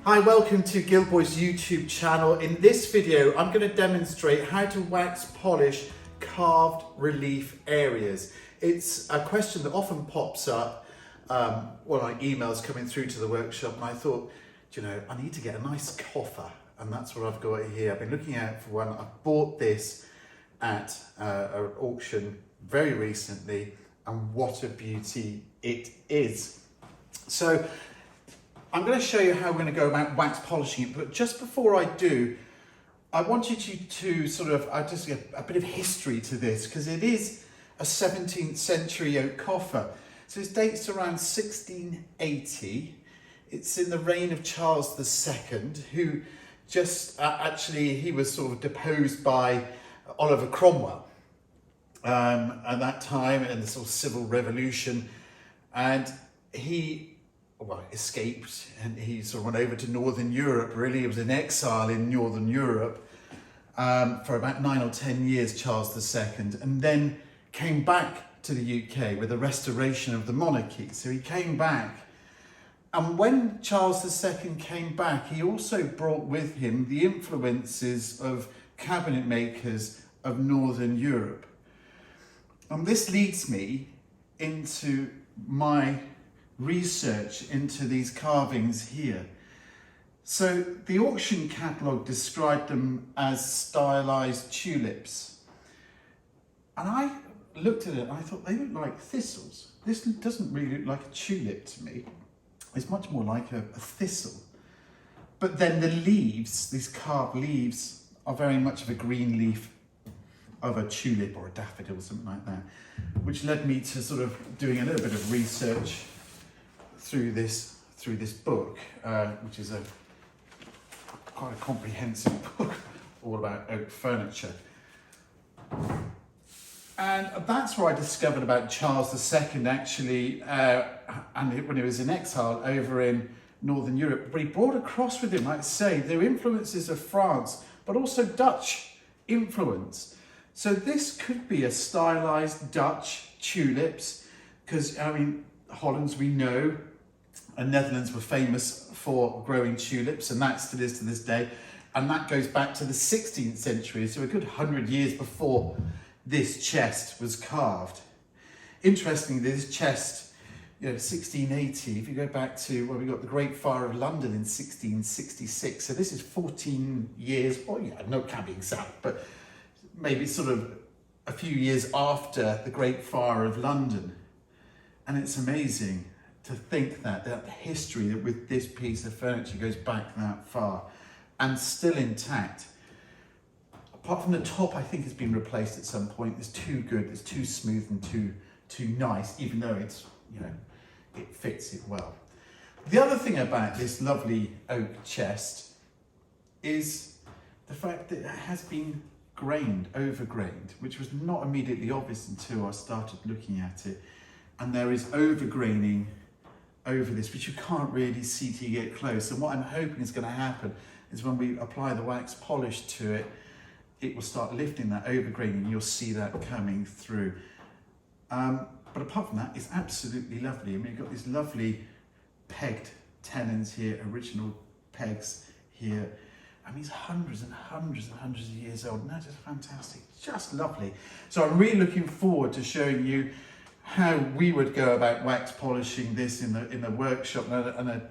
Hi, welcome to Gilboy's YouTube channel. In this video, I'm going to demonstrate how to wax polish carved relief areas. It's a question that often pops up when I emails coming through to the workshop, and I thought, you know, I need to get a nice coffer, and that's what I've got here. I've been looking out for one. I bought this at an auction very recently, and what a beauty it is. So I'm going to show you how we're going to go about wax polishing it, but just before I do, I wanted you to sort of, just get a bit of history to this, because it is a 17th century oak coffer. So it dates around 1680. It's in the reign of Charles II, who just, actually, he was sort of deposed by Oliver Cromwell at that time in the sort of civil revolution, and he escaped, and he sort of went over to Northern Europe. Really, he was in exile in Northern Europe for about 9 or 10 years, Charles II, and then came back to the UK with the restoration of the monarchy. So he came back, and when Charles II came back, he also brought with him the influences of cabinet makers of Northern Europe. And this leads me into my research into these carvings here. So the auction catalogue described them as stylized tulips, and I looked at it and I thought they look like thistles. This doesn't really look like a tulip to me. It's much more like a thistle. But then the leaves, these carved leaves, are very much of a green leaf of a tulip or a daffodil, something like that, which led me to sort of doing a little bit of research through this book, which is quite a comprehensive book all about oak furniture. And that's where I discovered about Charles II, actually, and when he was in exile over in Northern Europe. But he brought across with him, like I say, there were influences of France, but also Dutch influence. So this could be a stylized Dutch tulips, because, I mean, Hollands, we know, and Netherlands were famous for growing tulips, and that still is to this day. And that goes back to the 16th century, so a good 100 years before this chest was carved. Interestingly, this chest, 1680, if you go back to, we got the Great Fire of London in 1666, so this is 14 years, no, it can't be exact, but maybe sort of a few years after the Great Fire of London. And it's amazing to think that the history that with this piece of furniture goes back that far and still intact. Apart from the top, I think has been replaced at some point. It's too good, it's too smooth and too nice, even though it's, it fits it well. The other thing about this lovely oak chest is the fact that it has been overgrained, which was not immediately obvious until I started looking at it. And there is overgraining over this, which you can't really see till you get close. And what I'm hoping is going to happen is when we apply the wax polish to it, it will start lifting that overgraining, and you'll see that coming through. But apart from that, it's absolutely lovely. I mean, you've got these lovely pegged tenons here, original pegs here. I mean, it's hundreds and hundreds and hundreds of years old, and that's just fantastic, just lovely. So I'm really looking forward to showing you how we would go about wax polishing this in the workshop, and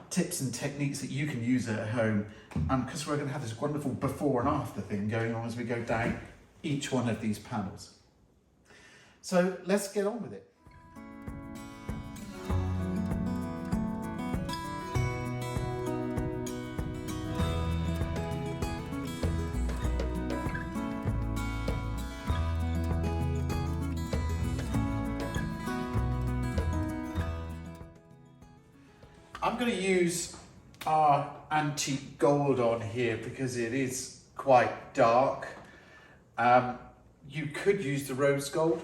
tips and techniques that you can use at home, because we're going to have this wonderful before and after thing going on as we go down each one of these panels. So let's get on with it. I'm going to use our antique gold on here because it is quite dark. You could use the rose gold,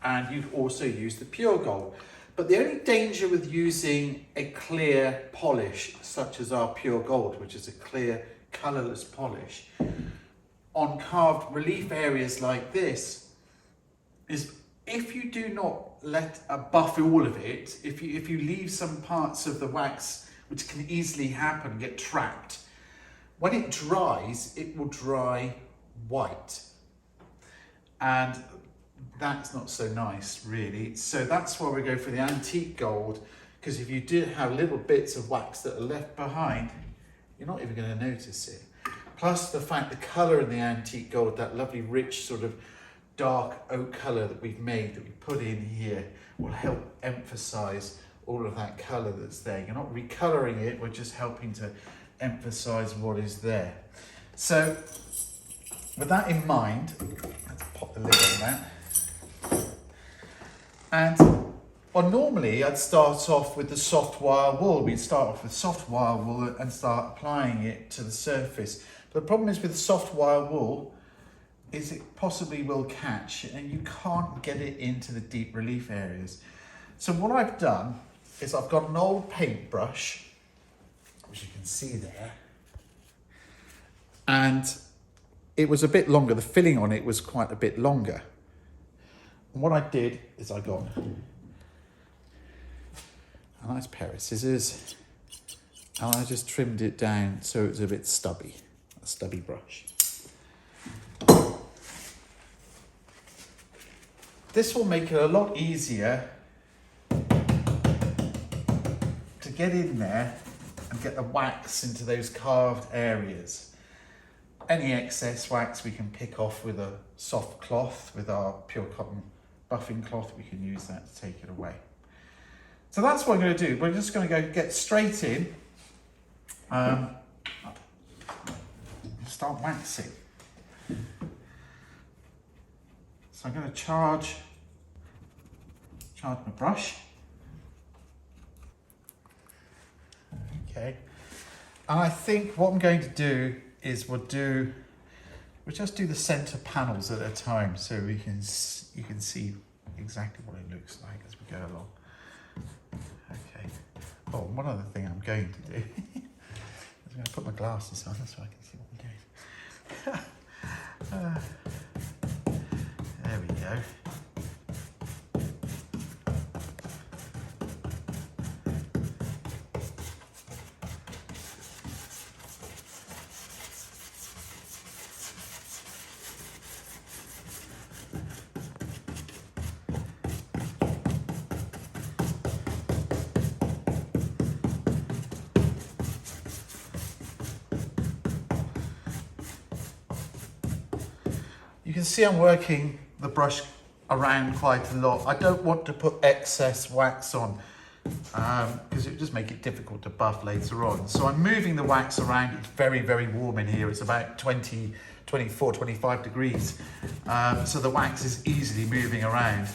and you'd also use the pure gold. But the only danger with using a clear polish, such as our pure gold, which is a clear, colourless polish, on carved relief areas like this, is if you do not buff all of it, if you leave some parts of the wax which can easily happen, get trapped. When it dries, it will dry white. And that's not so nice, really. So that's why we go for the antique gold, because if you do have little bits of wax that are left behind, you're not even going to notice it. Plus the fact the colour in the antique gold, that lovely rich sort of dark oak colour that we've made, that we put in here, will help emphasise all of that colour that's there. You're not recolouring it, we're just helping to emphasise what is there. So with that in mind, let's pop the lid on that. And well, normally I'd start off with the soft wire wool. We'd start off with soft wire wool and start applying it to the surface. But the problem is with soft wire wool is it possibly will catch and you can't get it into the deep relief areas. So what I've done is I've got an old paintbrush, which you can see there, and it was a bit longer. The filling on it was quite a bit longer. And what I did is I got a nice pair of scissors and I just trimmed it down so it was a bit stubby, a stubby brush. This will make it a lot easier to get in there and get the wax into those carved areas. Any excess wax we can pick off with a soft cloth, with our pure cotton buffing cloth, we can use that to take it away. So that's what I'm going to do. We're just going to go get straight in, start waxing. So I'm going to charge my brush. Okay, and I think what I'm going to do is we'll just do the center panels at a time so you can see exactly what it looks like as we go along. Okay. Oh, one other thing I'm going to do is I'm going to put my glasses on so I can see what I'm doing. There we go. You can see I'm working the brush around quite a lot. I don't want to put excess wax on because it would just make it difficult to buff later on. So I'm moving the wax around. It's very, very warm in here. It's about 20, 24, 25 degrees. So the wax is easily moving around.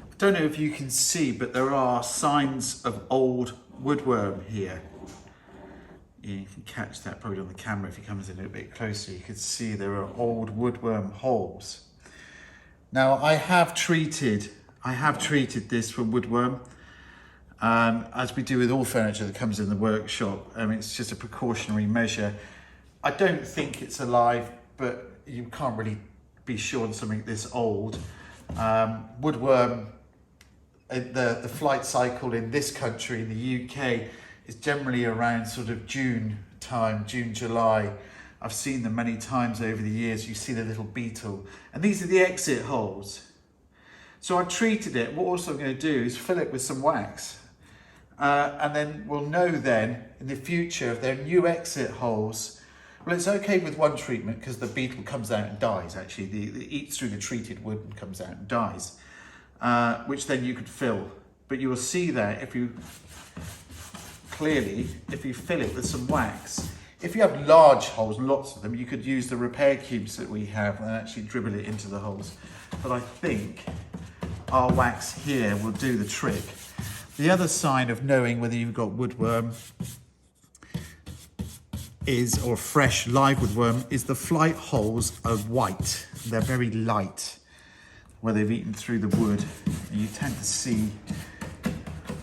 I don't know if you can see, but there are signs of old woodworm here. You can catch that probably on the camera if it comes in a little bit closer. You can see there are old woodworm holes. Now I have treated this for woodworm, as we do with all furniture that comes in the workshop. It's just a precautionary measure. I don't think it's alive, but you can't really be sure on something this old. Woodworm, the flight cycle in this country, in the UK, is generally around sort of June time, June, July. I've seen them many times over the years. You see the little beetle, and these are the exit holes. So I treated it. What also I'm going to do is fill it with some wax, and then we'll know then in the future if there are new exit holes. Well, it's okay with one treatment because the beetle comes out and dies. Actually, it eats through the treated wood and comes out and dies, which then you could fill. But you will see that if you fill it with some wax. If you have large holes, lots of them, you could use the repair cubes that we have and actually dribble it into the holes. But I think our wax here will do the trick. The other sign of knowing whether you've got woodworm or fresh live woodworm is the flight holes are white. They're very light. where they've eaten through the wood, and you tend to see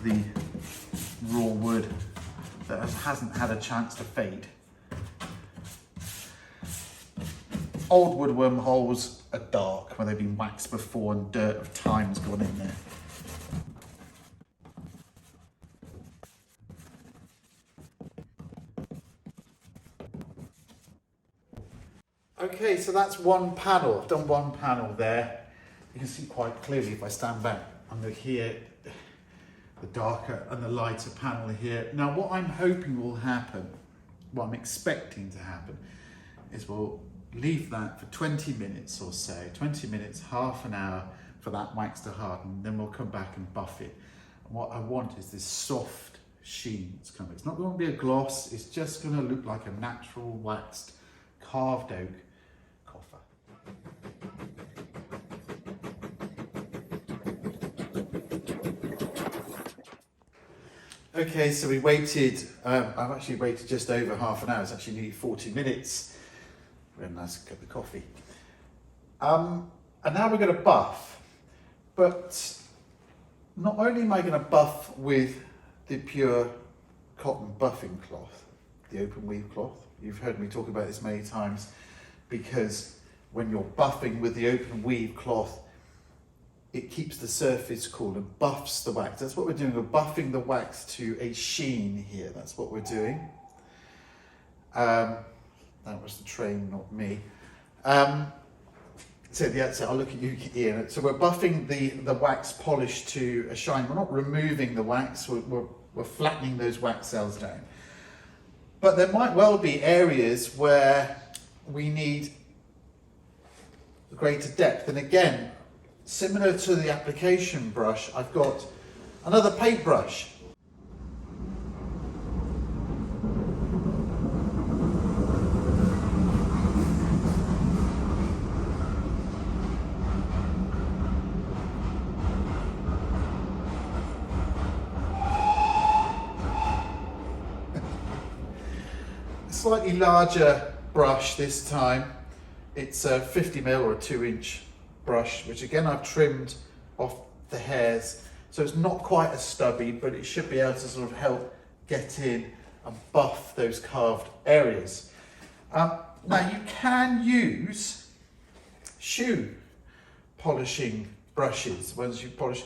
the raw wood that hasn't had a chance to fade. Old woodworm holes are dark where they've been waxed before and dirt of time's gone in there. Okay, so that's one panel. I've done one panel there. You can see quite clearly if I stand back under here, the darker and the lighter panel here. Now what I'm hoping will happen, what I'm expecting to happen, is we'll leave that for 20 minutes or so, 20 minutes, half an hour for that wax to harden, then we'll come back and buff it. And what I want is this soft sheen that's coming. It's not going to be a gloss, it's just going to look like a natural waxed carved oak coffer. Okay, so we waited, I've actually waited just over half an hour, it's actually nearly 40 minutes. Very nice cup of coffee. And now we're going to buff, but not only am I going to buff with the pure cotton buffing cloth, the open weave cloth. You've heard me talk about this many times, because when you're buffing with the open weave cloth, it keeps the surface cool and buffs the wax. That's what we're doing. We're buffing the wax to a sheen here. That's what we're doing. That was the train, not me. So the outset, I'll look at you, Ian. So we're buffing the wax polish to a shine. We're not removing the wax, we're flattening those wax cells down. But there might well be areas where we need greater depth. And again, similar to the application brush, I've got another paintbrush. Slightly larger brush this time. It's a 50mm or a 2-inch brush, which again I've trimmed off the hairs, so it's not quite as stubby, but it should be able to sort of help get in and buff those carved areas. Now you can use shoe polishing brushes. Once you polish,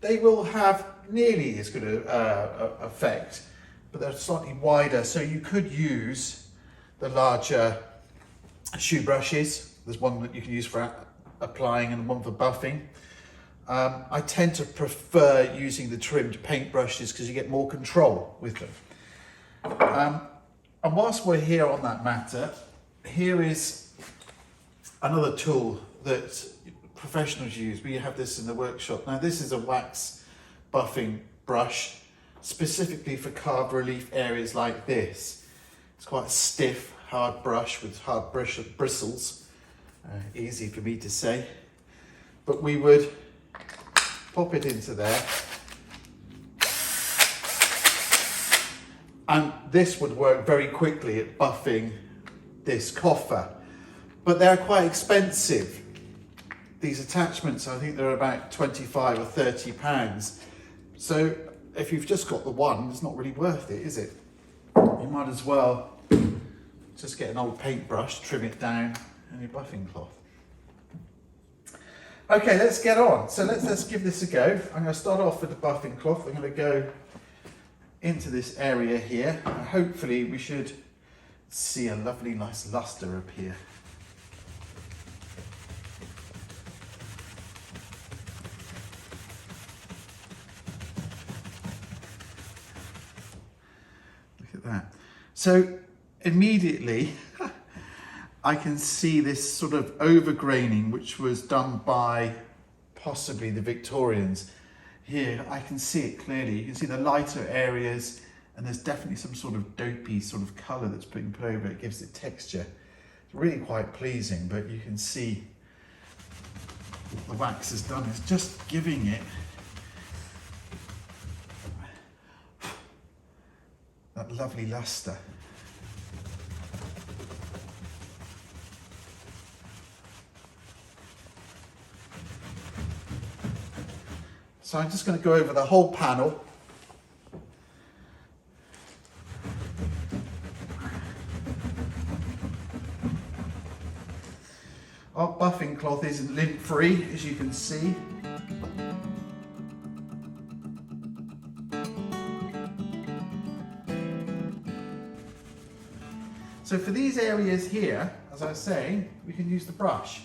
they will have nearly as good a effect, but they're slightly wider, so you could use the larger shoe brushes. There's one that you can use for applying and one for buffing. I tend to prefer using the trimmed paint brushes because you get more control with them. And whilst we're here on that matter, here is another tool that professionals use. We have this in the workshop. Now this is a wax buffing brush, specifically for carved relief areas like this. It's quite a stiff, hard brush with hard bristles. Easy for me to say. But we would pop it into there. And this would work very quickly at buffing this coffer. But they're quite expensive. These attachments, I think they're about 25 or 30 pounds. So if you've just got the one, it's not really worth it, is it? You might as well just get an old paintbrush, trim it down, and your buffing cloth. Okay, let's get on. So let's give this a go. I'm going to start off with the buffing cloth. I'm going to go into this area here. And hopefully we should see a lovely, nice luster appear. That. So immediately I can see this sort of overgraining which was done by possibly the Victorians. Here I can see it clearly. You can see the lighter areas, and there's definitely some sort of dopey sort of colour that's been put over it. It gives it texture. It's really quite pleasing, but you can see what the wax has done. It's just giving it that lovely luster. So I'm just going to go over the whole panel. Our buffing cloth isn't lint free, as you can see. So for these areas here, as I was saying, we can use the brush.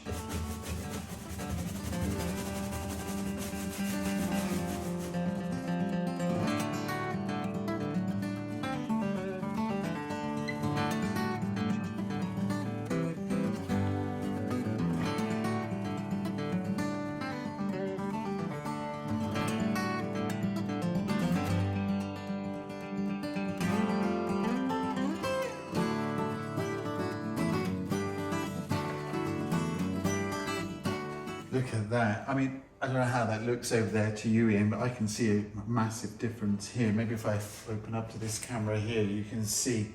Look at that. I mean, I don't know how that looks over there to you, Ian, but I can see a massive difference here. Maybe if I open up to this camera here, you can see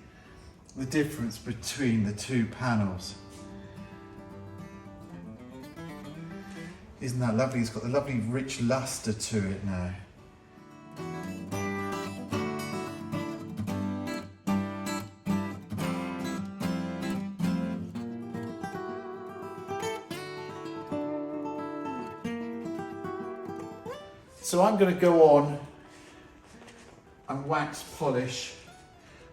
the difference between the two panels. Isn't that lovely? It's got a lovely rich luster to it now. So I'm going to go on and wax polish.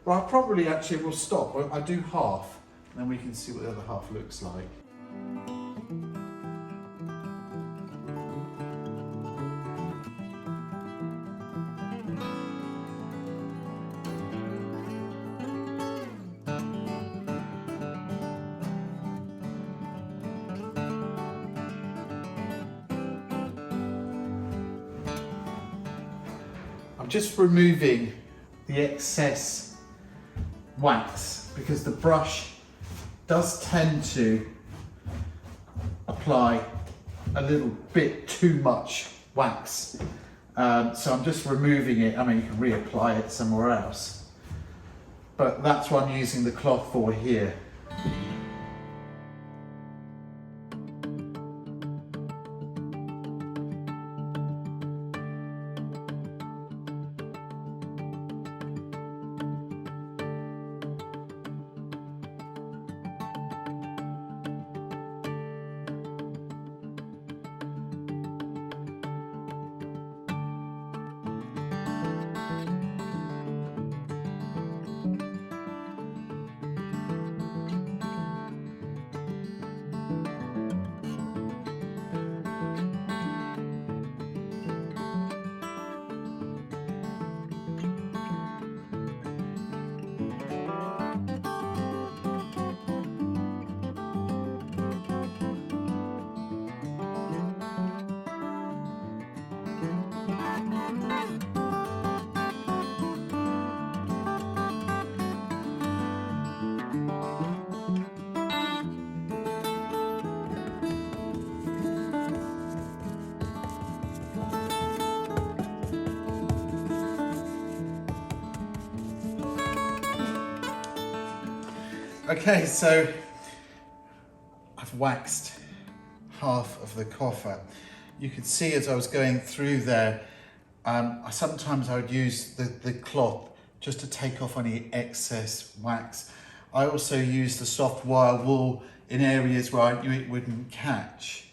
Well, I probably actually will stop. I'll do half, and then we can see what the other half looks like. Just removing the excess wax because the brush does tend to apply a little bit too much wax. So I'm just removing it. I mean, you can reapply it somewhere else, but that's what I'm using the cloth for here. Okay, so I've waxed half of the coffer. You could see as I was going through there, sometimes I would use the cloth just to take off any excess wax. I also use the soft wire wool in areas where I knew it wouldn't catch,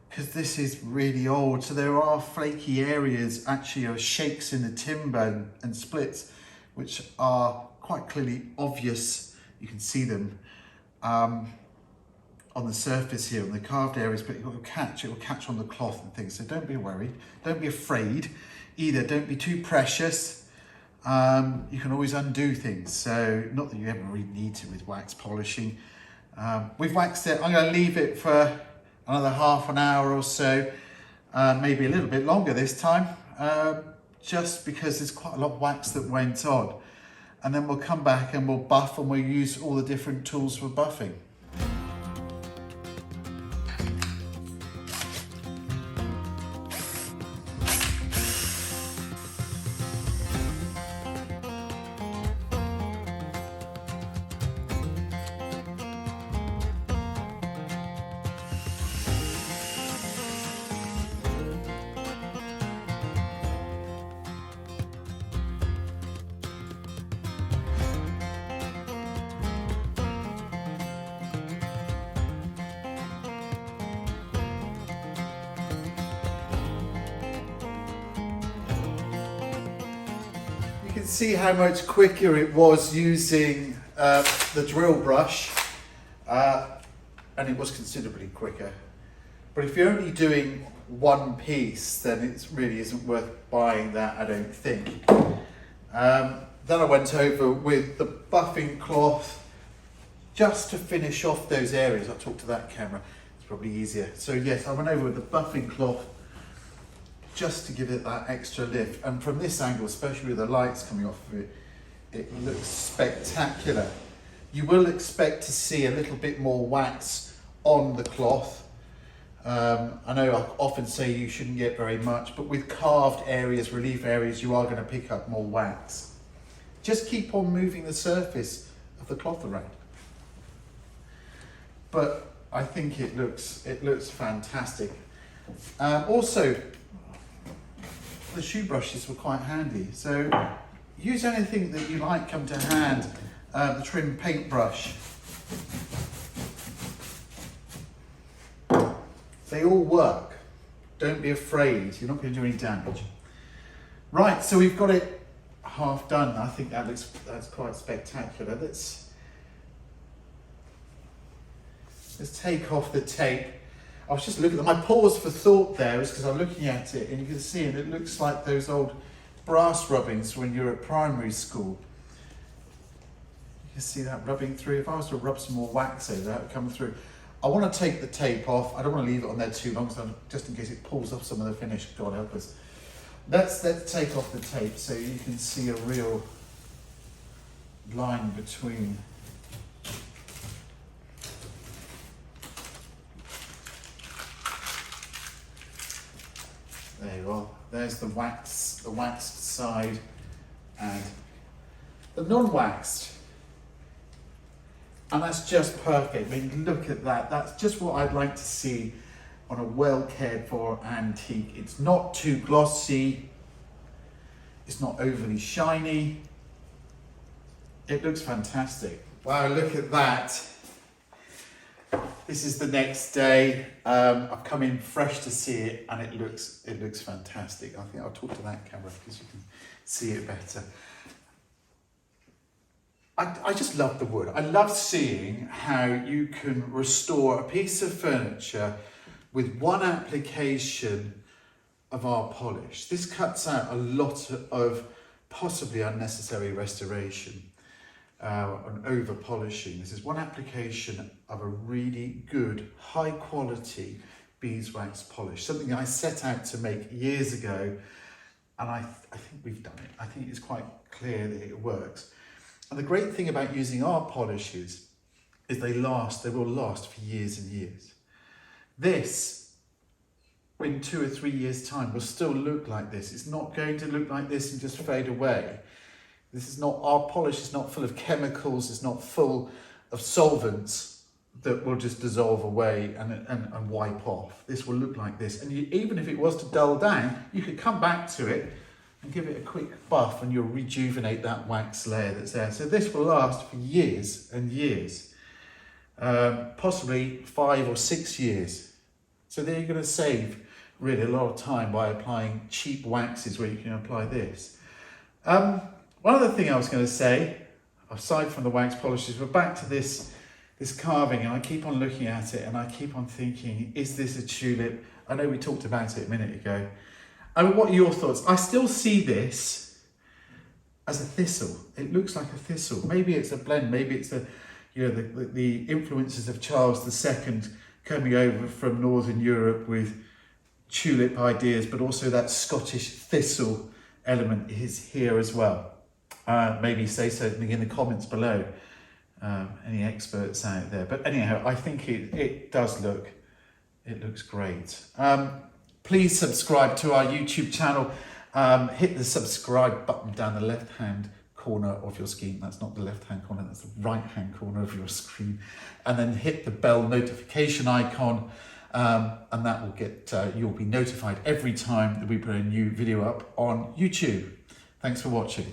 because this is really old. So there are flaky areas, actually, or shakes in the timber and splits, which are quite clearly obvious. You can see them on the surface here, on the carved areas, but it will catch on the cloth and things. So don't be worried, don't be afraid either, don't be too precious. You can always undo things, so not that you ever really need to with wax polishing. We've waxed it. I'm going to leave it for another half an hour or so, maybe a little bit longer this time, just because there's quite a lot of wax that went on. And then we'll come back and we'll buff, and we'll use all the different tools for buffing. can see how much quicker it was using the drill brush, and it was considerably quicker. But if you're only doing one piece, then it really isn't worth buying that, I don't think. Then I went over with the buffing cloth just to finish off those areas. I'll talk to that camera, it's probably easier. So yes, I went over with the buffing cloth just to give it that extra lift. And from this angle, especially with the lights coming off of it, it looks spectacular. You will expect to see a little bit more wax on the cloth. I know I often say you shouldn't get very much, but with carved areas, relief areas, you are going to pick up more wax. Just keep on moving the surface of the cloth around. But I think it looks fantastic. Also, the shoe brushes were quite handy. So use anything that you like come to hand. The trim paintbrush. They all work. Don't be afraid. You're not going to do any damage. Right, so we've got it half done. I think that's quite spectacular. Let's take off the tape. I was just looking at my pause for thought there is because I'm looking at it and you can see it looks like those old brass rubbings when you're at primary school. You can see that rubbing through. If I was to rub some more wax over that, would come through. I want to take the tape off. I don't want to leave it on there too long, so just in case it pulls off some of the finish. God help us. Let's take off the tape so you can see a real line between. There you are. There's the waxed side and the non-waxed. And that's just perfect. I mean, look at that. That's just what I'd like to see on a well cared for antique. It's not too glossy. It's not overly shiny. It looks fantastic. Wow, look at that. This is the next day. I've come in fresh to see it and it looks fantastic. I think I'll talk to that camera because you can see it better. I just love the wood. I love seeing how you can restore a piece of furniture with one application of our polish. This cuts out a lot of possibly unnecessary restoration and over polishing. This is one application of a really good, high quality beeswax polish, something I set out to make years ago, and I think we've done it. I think it's quite clear that it works. And the great thing about using our polishes is they will last for years and years. This, in 2 or 3 years' time, will still look like this. It's not going to look like this and just fade away. This is not, our polish is not full of chemicals, it's not full of solvents that will just dissolve away and wipe off. This will look like this. And even if it was to dull down, you could come back to it and give it a quick buff and you'll rejuvenate that wax layer that's there. So this will last for years and years, possibly 5 or 6 years. So there you're going to save really a lot of time by applying cheap waxes where you can apply this. One other thing I was going to say, aside from the wax polishes, we're back to this carving, and I keep on looking at it and I keep on thinking, is this a tulip? I know we talked about it a minute ago. I mean, what are your thoughts? I still see this as a thistle. It looks like a thistle. Maybe it's a blend. Maybe it's the influences of Charles II coming over from Northern Europe with tulip ideas, but also that Scottish thistle element is here as well. Maybe say something in the comments below, any experts out there. But anyhow, I think it does look, it looks great. Please subscribe to our YouTube channel. Hit the subscribe button down the left-hand corner of your screen. That's not the left-hand corner, that's the right-hand corner of your screen. And then hit the bell notification icon, and that will get, you'll be notified every time that we put a new video up on YouTube. Thanks for watching.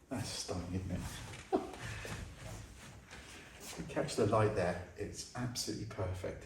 That's stunning, isn't it? Catch the light there, it's absolutely perfect.